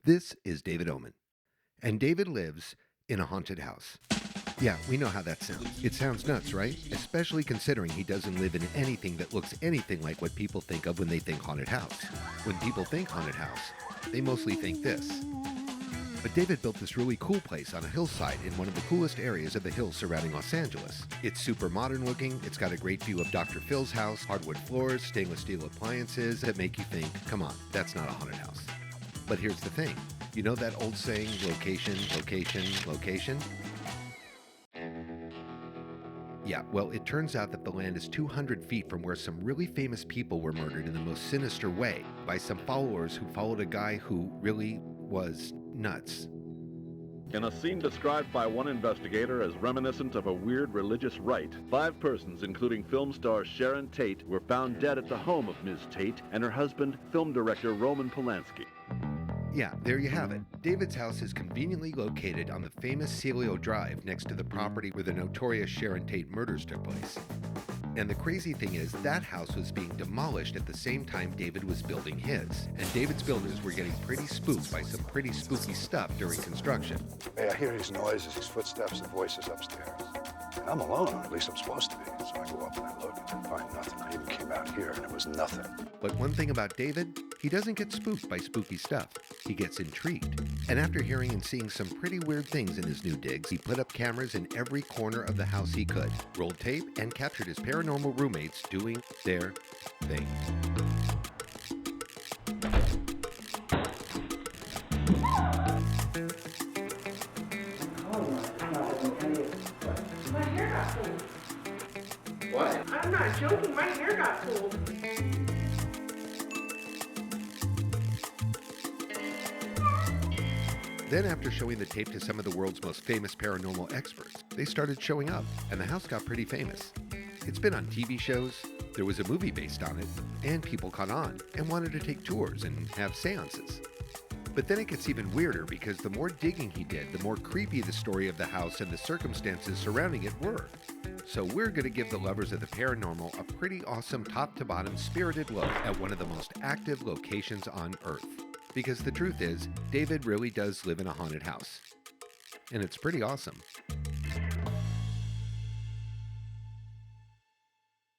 This is David Oman, and David lives in a haunted house. Yeah, we know how that sounds. It sounds nuts, right? Especially considering he doesn't live in anything that looks anything like what people think of when they think haunted house. When people think haunted house, they mostly think this. But David built this really cool place on a hillside in one of the coolest areas of the hills surrounding Los Angeles. It's super modern looking, it's got a great view of Dr. Phil's house, hardwood floors, stainless steel appliances that make you think, come on, that's not a haunted house. But here's the thing. You know that old saying, location, location, location? Yeah, well, it turns out that the land is 200 feet from where some really famous people were murdered in the most sinister way by some followers who followed a guy who really was nuts. In a scene described by one investigator as reminiscent of a weird religious rite, 5 persons, including film star Sharon Tate, were found dead at the home of Ms. Tate and her husband, film director Roman Polanski. Yeah, there you have it. David's house is conveniently located on the famous Cielo Drive next to the property where the notorious Sharon Tate murders took place. And the crazy thing is, that house was being demolished at the same time David was building his. And David's builders were getting pretty spooked by some pretty spooky stuff during construction. Hey, I hear these noises, these footsteps and voices upstairs. And I'm alone, or at least I'm supposed to be. So I go up and I look and I find nothing. I even came out here and it was nothing. But one thing about David, he doesn't get spooked by spooky stuff. He gets intrigued. And after hearing and seeing some pretty weird things in his new digs, he put up cameras in every corner of the house he could, rolled tape, and captured his paranormal roommates doing their thing. My hair got pulled. What? I'm not joking, my hair got pulled. Then after showing the tape to some of the world's most famous paranormal experts, they started showing up, and the house got pretty famous. It's been on TV shows, there was a movie based on it, and people caught on and wanted to take tours and have seances. But then it gets even weirder because the more digging he did, the more creepy the story of the house and the circumstances surrounding it were. So we're going to give the lovers of the paranormal a pretty awesome top-to-bottom spirited look at one of the most active locations on Earth. Because the truth is, David really does live in a haunted house. And it's pretty awesome.